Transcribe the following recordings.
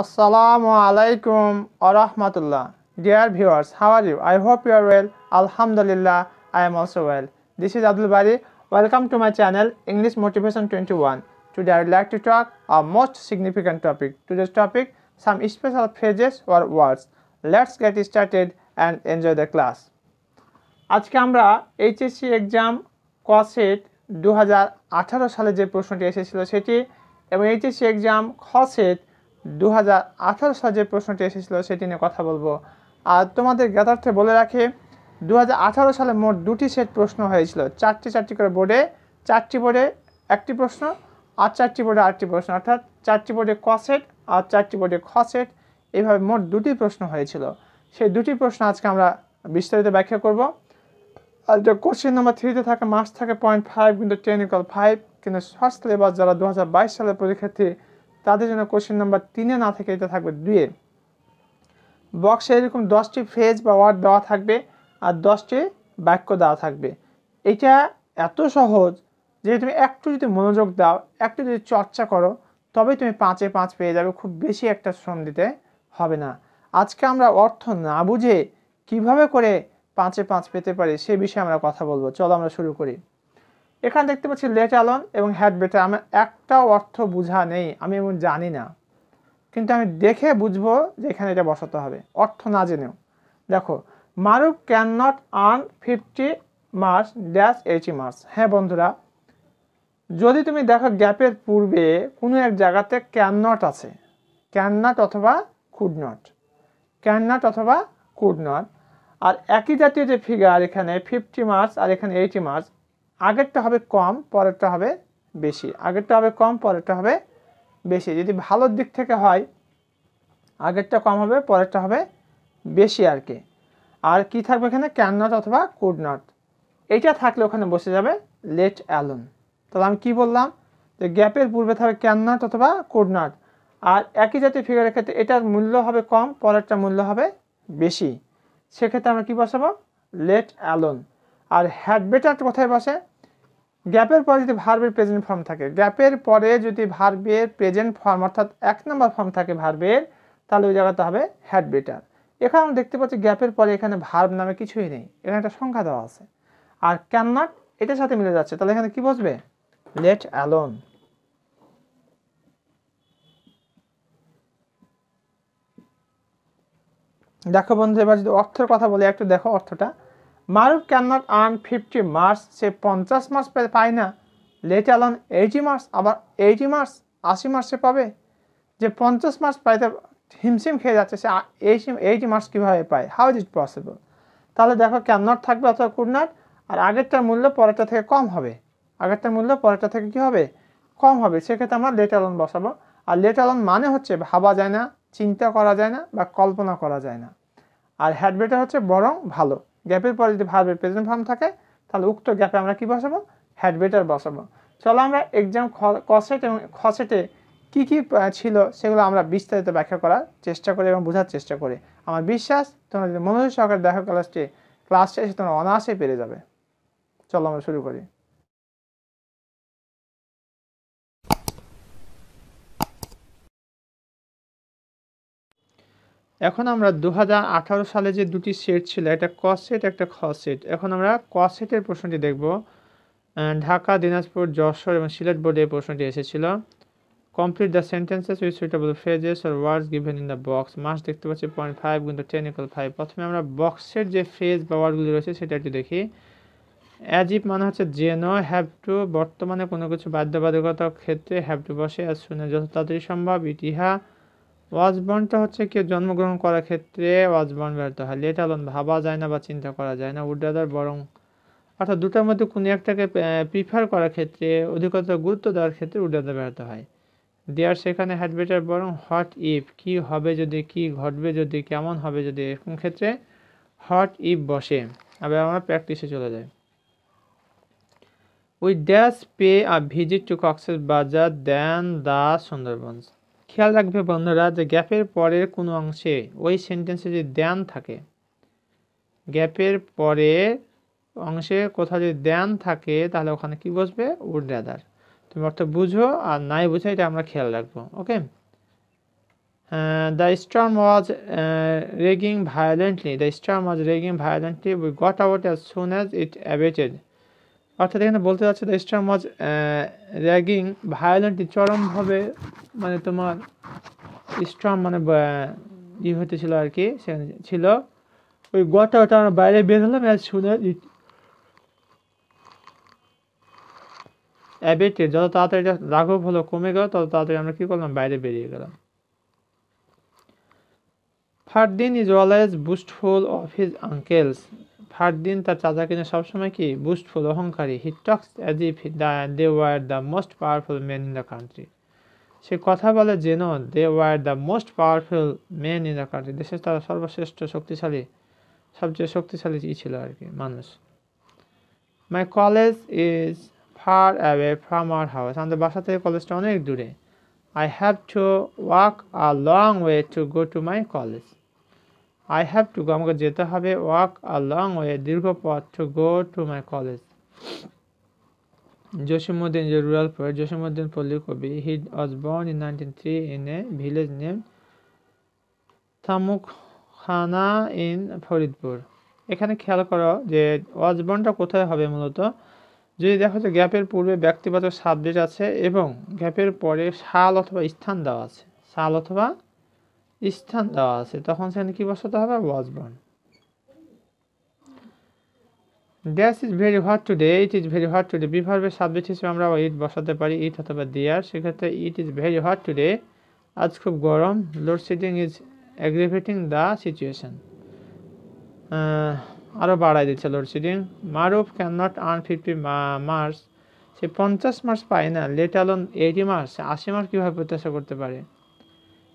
Assalamu alaikum wa rahmatullah. Dear viewers, how are you? I hope you are well. Alhamdulillah, I am also well. This is Abdul Bari. Welcome to my channel English Motivation 21. Today I would like to talk a most significant topic. Today's topic, some special phrases or words. Let's get started and enjoy the class. আজকে আমরা HSC exam কসেট 2018 সালে যে প্রশ্নটি এসেছিল সেটি এবং HSC exam খসেট 2018 সালে যে প্রশ্নটি এসেছিল সেটি নিয়ে কথা বলবো। আর তোমাদের জ্ঞাতার্থে বলে রাখি 2018 সালে মোট দুটি সেট প্রশ্ন হয়েছিল, চারটি করে বোর্ডে, চারটি বোর্ডে একটি প্রশ্ন আর চারটি বোর্ডে আরেকটি প্রশ্ন, অর্থাৎ চারটি বোর্ডে কসেট আর চারটি বোর্ডে খসেট, এইভাবে মোট দুটি প্রশ্ন হয়েছিল। সেই দুটি প্রশ্ন আজকে আমরা বিস্তারিত ব্যাখ্যা করব। আর যে কোশ্চেন নাম্বার 3-তে থাকে মার্কস থাকে 0.5 কিন্তু 10 = 5, কিন্তু শর্ট সিলেবাস যারা 2022 সালের পরীক্ষার্থী তাদের জন্য কোশ্চেন নাম্বার 3-এ না থেকে এটা থাকবে 2-এ। বক্সে এরকম 10টি ফ্রেজ বা ওয়ার্ড দেওয়া থাকবে আর 10টি বাক্য দেওয়া থাকবে। এটা এত সহজ যে তুমি একটু যদি মনোযোগ দাও, একটু যদি চর্চা করো, তবেই তুমি 5-এ 5 পেয়ে যাবে। খুব বেশি একটা শ্রম দিতে হবে না। আজকে আমরা অর্থ না বুঝে কিভাবে করে 5-এ 5 পেতে পারি সে বিষয়ে আমরা কথা বলবো। চলো আমরা শুরু করি। এখানে দেখতে পাচ্ছি লেট অ্যালোন এবং হ্যাড বেটার। আমার একটাও অর্থ বোঝা নেই, আমি এমন জানি না, কিন্তু আমি দেখে বুঝবো যে এখানে এটা বসাতে হবে অর্থ না জেনেও। দেখো, Maruf can not earn 50 marks dash 80 marks. হ্যাঁ বন্ধুরা, যদি তুমি দেখো গ্যাপের পূর্বে কোনো এক জায়গাতে ক্যান নট আছে, ক্যান নট অথবা কুড নট, ক্যান নট অথবা কুড নট, আর একই জাতীয় যে ফিগার এখানে 50 মার্কস আর এখানে 80 মার্কস, আগেরটা হবে কম পরেরটা হবে বেশি, আগেরটা হবে কম পরেরটা হবে বেশি। যদি ভালোর দিক থেকে হয় আগেরটা কম হবে পরেরটা হবে বেশি আর কি। আর কি থাকবে এখানে ক্যান নট অথবা কুড নট, এইটা থাকলে ওখানে বসে যাবে লেট অ্যালোন। তাহলে আমি কি বললাম যে গ্যাপের পূর্বে থাকবে ক্যান নট অথবা কুড নট, আর একই জাতীয় ফিগারের ক্ষেত্রে এটার মূল্য হবে কম পরেরটা মূল্য হবে বেশি, সেক্ষেত্রে আমরা কি বসাবো লেট অ্যালোন। আর হ্যাড বেটার কোথায় বসে? গ্যাপের পরে যদি ভার্বের প্রেজেন্ট ফর্ম থাকে, গ্যাপের পরে যদি ভার্বের প্রেজেন্ট ফর্ম অর্থাৎ 1 নম্বর ফর্ম থাকে ভার্বের, তাহলে ওই জায়গাতে হবে হ্যাড বেটার। এখানে আমরা দেখতে পাচ্ছি গ্যাপের পরে এখানে ভার্ব নামে কিছুই নেই, এখানে একটা সংখ্যা দেওয়া আছে আর ক্যান নট এটার সাথে মিলে যাচ্ছে, তাহলে এখানে কি বসবে লেট অ্যালোন। দেখো বন্ধু, এবার যদি অর্থের কথা বলি একটু দেখো অর্থটা। Maruf can not earn 50 marks, সে 50 মার্কস পায় না, লেট অ্যালোন 80 মার্কস, আবার 80 মার্কস 80 মার্কসে পাবে। যে 50 মার্কস পাইতে হিমশিম খেয়ে যাচ্ছে সে 80 মার্কস কীভাবে পায়? How is it possible? তাহলে দেখো ক্যান নট থাকবে অথবা কুড নট, আর আগেরটার মূল্য পরেরটা থেকে কম হবে, আগেরটার মূল্য পরেরটা থেকে কী হবে কম হবে, সেক্ষেত্রে আমরা লেট অ্যালোন বসাবো। আর লেট অ্যালোন মানে হচ্ছে ভাবা যায় না, চিন্তা করা যায় না বা কল্পনা করা যায় না। আর হ্যাড বেটার হচ্ছে বরং ভালো। গ্যাপের পরে যদি ভার্বের প্রেজেন্ট ফর্ম থাকে তাহলে উক্ত গ্যাপে আমরা কি বসাবো হ্যাড বেটার বসাবো। চলো আমরা এক্সাম কসেট এবং খসেটে কী কী ছিল সেগুলো আমরা বিস্তারিত ব্যাখ্যা করার চেষ্টা করি এবং বোঝার চেষ্টা করি। আমার বিশ্বাস তোমরা যদি মনোযোগ সহকারে দেখো ক্লাসটা এসে তোমরা অনায়াসে পেরে যাবে। চলো আমরা শুরু করি। এখন আমরা 2018 সালে যে দুটি সেট ছিল, একটা কসেট একটা খসেট, এখন আমরা কসেটের প্রশ্নটি দেখব। ঢাকা, দিনাজপুর, যশোর এবং সিলেট বোর্ডে এই প্রশ্নটি এসেছিল। Complete the sentences with suitable phrases or words given in the box. Marks দেখতে পাচ্ছি 0.5 কিন্তু 10 = 5। প্রথমে আমরা বক্সের যে ফ্রেজ বা ওয়ার্ডগুলি রয়েছে সেটা একটু দেখি। অ্যাজ ইফ মানে হচ্ছে যেন, হ্যাভ টু বর্তমানে কোনো কিছু বাধ্যবাধকতার ক্ষেত্রে হ্যাভ টু বসে, অ্যাজ শুনে যত তাড়াতাড়ি সম্ভব, ইতিহা ওয়াজ বর্নটা হচ্ছে কেউ জন্মগ্রহণ করার ক্ষেত্রে ওয়াজ বর্ন ব্যর্থ হয়। লেট অ্যালোন ভাবা যায় না বা চিন্তা করা যায় না। উড রাদার বরং, অর্থাৎ দুটার মধ্যে কোনো একটাকে প্রিফার করার ক্ষেত্রে অধিকতর গুরুত্ব দেওয়ার ক্ষেত্রে উড রাদার ব্যর্থ হয়। দেয়ার সেখানে হ্যাড বেটার বরং হট ইফ কি হবে যদি, কি ঘটবে যদি, কেমন হবে যদি, এরকম ক্ষেত্রে হট ইফ বসে। আবার আমরা প্র্যাকটিসে চলে যাই। We dash pay a visit to Cox's বাজার দেন দ্য সুন্দরবনস। খেয়াল রাখবে বন্ধুরা যে গ্যাপের পরের কোনো অংশে ওই সেন্টেন্সে যদি দেন থাকে, গ্যাপের পরের অংশে কোথাও যদি দেন থাকে তাহলে ওখানে কি বসবে উড রাদার। তুমি অর্থ বুঝো আর নাই বুঝো এটা আমরা খেয়াল রাখবো। ওকে, The storm was raging violently. The storm was raging violently. We got out as soon as it abated. অর্থাৎ এখানে বলতে যাচ্ছে the storm was ragging violently, চরমভাবে মানে তোমার স্টর্ম মানে ই হতেছিল আর কি, সেখানে ছিল। ওই গটা ওটা আমরা বাইরে বের হলাম অ্যাজ সুন অ্যাজ ইট অ্যাবেটেড, যত তাড়াতাড়ি এটা রাঘব হলো, কমে গেল, তত তাড়াতাড়ি আমরা কী করলাম, বাইরে বেরিয়ে গেলাম। Fardin is always boastful of his uncles. Fardin তার চাচাকে নিয়ে সবসময় কি বুস্টফুল, অহংকারী। He talks as if they were the most powerful man in the country. সে কথা বলে যেন they were the most powerful man in the country, দেশের তারা সর্বশ্রেষ্ঠ শক্তিশালী, সবচেয়ে শক্তিশালী ছিল আর কি মানুষ। My college is far away from our house. আমাদের বাসা থেকে কলেজটা অনেক দূরে। I have to walk a long way to go to my college. I have to go, আমাকে যেতে হবে, ওয়াক আ লং ওয়ে, দীর্ঘ পথ, to go to my college. Jasimuddin is a rural poet. Jasimuddin পল্লী কবি. He was born in 1903 in a village named থামুকখানা in Faridpur. এখানে খেয়াল করো যে ওয়াজবনটা কোথায় হবে মূলত, যদি দেখো যে গ্যাপের পূর্বে ব্যক্তিবাচক সাবজেক্ট আছে এবং গ্যাপের পরে সাল অথবা স্থান দেওয়া আছে, সাল অথবা স্থান দেওয়া আছে, তখন সেখানে কি বসাতে হবে, ওয়াজবন। Dash is very hot today, it is very hot today, বিভার্বের সাবজেক্ট হিসেবে আমরা ইট বসাতে পারি, ইট অথবা দেয়ার। সেক্ষেত্রে it is very hot today, আজ খুব গরম। Load shedding is aggravating the situation, আরও বাড়াই দিচ্ছে load shedding. Maruf can not earn 50 marks, সে 50 মার্কস পায় না। লেট অ্যালোন 80 মার্কস, 80 মার্কস কীভাবে প্রত্যাশা করতে পারে।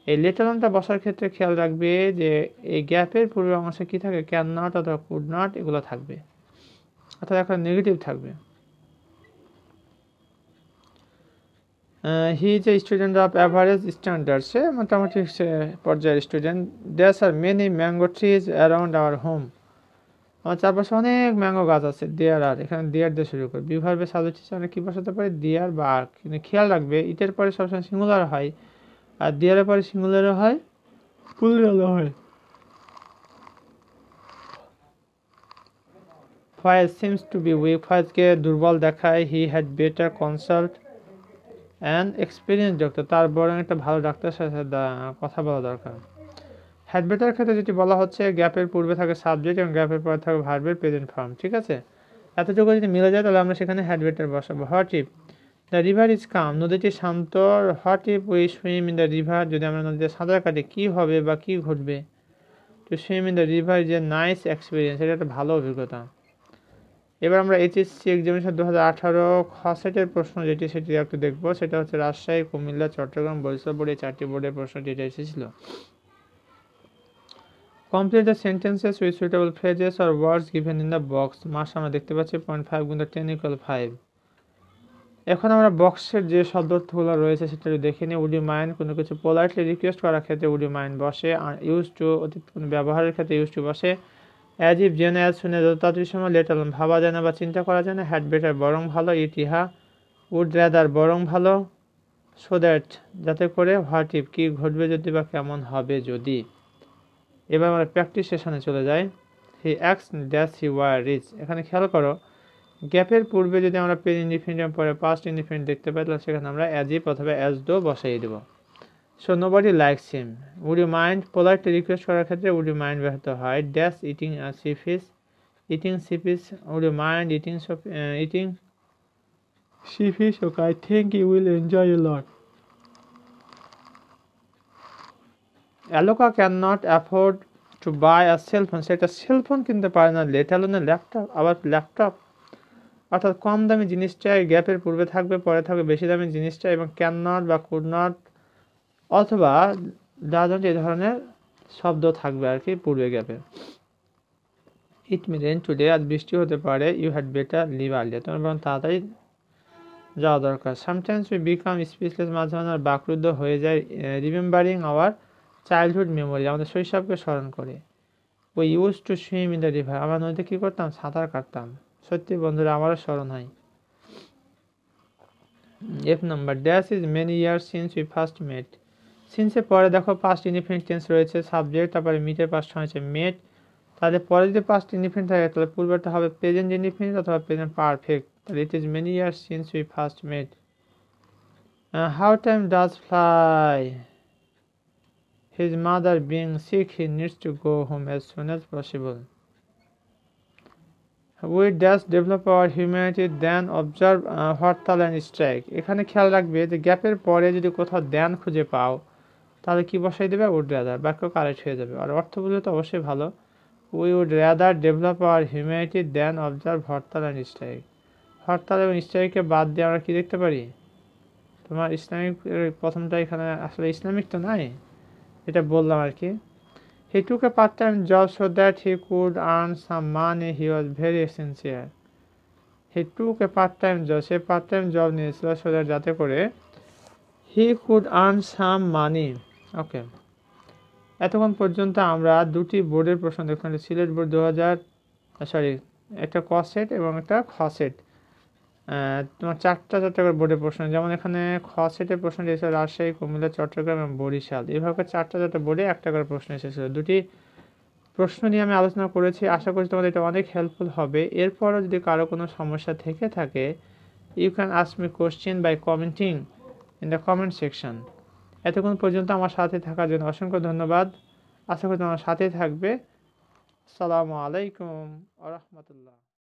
এই লেট অ্যালোনটা বসার ক্ষেত্রে খেয়াল রাখবে যে এই গ্যাপের পূর্বে অংশে কী থাকে, ক্যান নট অথবা কুড নট এগুলো থাকবে, অর্থাৎ একটা নেগেটিভ থাকবে। He is a student of average standard, সে মোটামুটি পর্যায়ের student. There are many mango trees around our home, আমার চারপাশে অনেক ম্যাঙ্গো গাছ আছে। দেয়ার আর, এখানে দেয়ার দিয়ে শুরু করে, বিভার্বের সাবজেক্ট হিসেবে আমরা কী বসাতে পারি, দেয়ার বা আর। কিন্তু খেয়াল রাখবে ইটের পরে সবসময় সিঙ্গুলার হয়, আর দেয়ারের পরে সিঙ্গুলারও হয়, প্লুরালও হয়। Foyez seems to be weak, ফয়েজকে দুর্বল দেখায়। He had better consult and experience doctor, তার বরং একটা ভালো ডাক্তারের সাথে কথা বলা দরকার। হ্যাড বেটার ক্ষেত্রে যেটি বলা হচ্ছে, গ্যাপের পূর্বে থাকে সাবজেক্ট এবং গ্যাপের পরে থাকে ভার্বের প্রেজেন্ট ফর্ম, ঠিক আছে। এতটুকু যদি মিলে যায় তাহলে আমরা সেখানে হ্যাড বেটার বসাবো। What if the river is calm, নদীটি শান্ত। What if we swim in the river, যদি আমরা নদীতে সাঁতার কাটি কী হবে বা কী ঘটবে। To swim in the river is a nice experience, এটা একটা ভালো অভিজ্ঞতা। এবার আমরা এইচএসসি এক্সামিনেশন 2018 খ সেটের প্রশ্ন যেটি সেটি একটু দেখবো। সেটা হচ্ছে রাজশাহী, কুমিল্লা, চট্টগ্রাম, বরিশাল বোর্ডে 4টি বোর্ডের প্রশ্ন যেটা এসেছিল। Complete the sentences with suitable phrases or words given in the box. Marks আমরা দেখতে পাচ্ছি 0.5 গুণ 10 = 5। এখন আমরা বক্সের যে শব্দার্থগুলো রয়েছে সেটা দেখে নিই। উড ইউ মাইন্ড, কোনো কিছু পোলাইটলি রিকোয়েস্ট করার ক্ষেত্রে উড ইউ মাইন্ড বসে। ইউজ টু, অতীত কোনো ব্যবহারের ক্ষেত্রে ইউজ টু বসে। অ্যাজ ইফ, যেন, অ্যাজ শুনে, যত তাড়াতাড়ি সময়। লেট অ্যালোন, ভাবা যায় না বা চিন্তা করা যায় না। হ্যাড বেটার, বরং ভালো। ইট, ইহা। উড র্যাদার, বরং ভালো। সো দ্যাট, যাতে করে। হোয়াট ইফ, কী ঘটবে যদি বা কেমন হবে যদি। এবার আমরা প্র্যাকটিস সেশনে চলে যাই। হি অ্যাক্স ড্যাশ হি ওয়ার রিচ, এখানে খেয়াল করো গ্যাপের পূর্বে যদি আমরা প্রেজেন্ট ইনডিফিনিট পরে পাস্ট ইনডিফিনিট দেখতে পাই তাহলে সেখানে আমরা অ্যাজ ইফ অথবা অ্যাজ দো বসাই দেবো। So nobody likes him. Would you mind, politely request করার ক্ষেত্রে উড ইউ মাইন্ড ব্যবহৃত হয়। Dash eating sea fish, eating sea fish. Would you mind eating sea fish? Okay, I think you will enjoy a lot. Aloka can not afford to buy a cellphone, সেটা cellphone কিনতে পারে না। Let alone laptop, আবার laptop. অর্থাৎ কম দামি জিনিসটাই গ্যাপের পূর্বে থাকবে, পরে থাকবে বেশি দামি জিনিসটা, এবং ক্যান নট বা কুড নট অথবা ডাজন্ট এই ধরনের শব্দ থাকবে আর কি পূর্বে গ্যাপে। ইট মে রেন টুডে, আজ বৃষ্টি হতে পারে। You had better leave earlier, তোমার বরং তাড়াতাড়ি যাওয়া দরকার। সামটাইমস উই বিকাম স্পিচলেস, মাঝে মাঝে আমরা বাকরুদ্ধ হয়ে যায়। রিমেম্বারিং আওয়ার চাইল্ডহুড মেমোরি, আমাদের শৈশবকে স্মরণ করে। We use to swim in the river, আমরা নদীতে কী করতাম, সাঁতার কাটতাম। সত্যি বন্ধুরা, আমারও স্মরণ হয়। F number, dash is many years since we first met, সিন্সের পরে দেখো পাস্ট ইনডিফিনিট টেন্স রয়েছে, সাবজেক্ট, তারপরে মিটের পাস্ট হয়েছে মেট। তাহলে পরে যদি পাস্ট ইনডিফিনিট থাকে তাহলে পূর্বেরটা হবে প্রেজেন্ট ইনডিফিনিট অথবা প্রেজেন্ট পারফেক্ট। তাহলে it is many years since we first met. How time does fly, his mother being sick he needs to go home as soon as possible. We dash develop our humanity then observe hartal and strike। এখানে খেয়াল রাখবে যে গ্যাপের পরে যদি কোথাও দেন খুঁজে পাও তাহলে কি বসাই দেবে, উড রাদার, বাক্য কারেক্ট হয়ে যাবে। আর অর্থ বুঝলে তো অবশ্যই ভালো। We would rather develop our humanity than observe hartal and strike. Hartal এবং স্ট্রাইককে বাদ দিয়ে আমরা কি দেখতে পারি, তোমার ইসলামিক প্রথমটা এখানে আসলে ইসলামিক তো নাই, এটা বললাম আর কি। He took a part time job so that he could earn some money, he was very sincere. He took a part time job, সে পার্ট টাইম জব নিয়েছিল সো দ্যাট, যাতে করে হি কুড আর্ন সাম মানি। ওকে, এতক্ষণ পর্যন্ত আমরা দুটি বোর্ডের প্রশ্ন দেখলাম, সিলেট বোর্ড 2000, একটা ক সেট এবং একটা খ সেট। তোমার চারটা করে বোর্ডের প্রশ্ন, যেমন এখানে খ সেটের প্রশ্ন এসেছিল রাজশাহী, কুমিল্লা, চট্টগ্রাম এবং বরিশাল। এইভাবে চারটা বোর্ডে একটা করে প্রশ্ন এসেছিল। দুটি প্রশ্ন নিয়ে আমি আলোচনা করেছি, আশা করছি তোমাদের এটা অনেক হেল্পফুল হবে। এরপরও যদি কারো কোনো সমস্যা থেকে থাকে, you can ask me question by commenting in the comment section. এতক্ষণ পর্যন্ত আমার সাথে থাকার জন্য অসংখ্য ধন্যবাদ। আশা করি তোমার সাথেই থাকবে। আসসালামু আলাইকুম ওয়া রাহমাতুল্লাহ।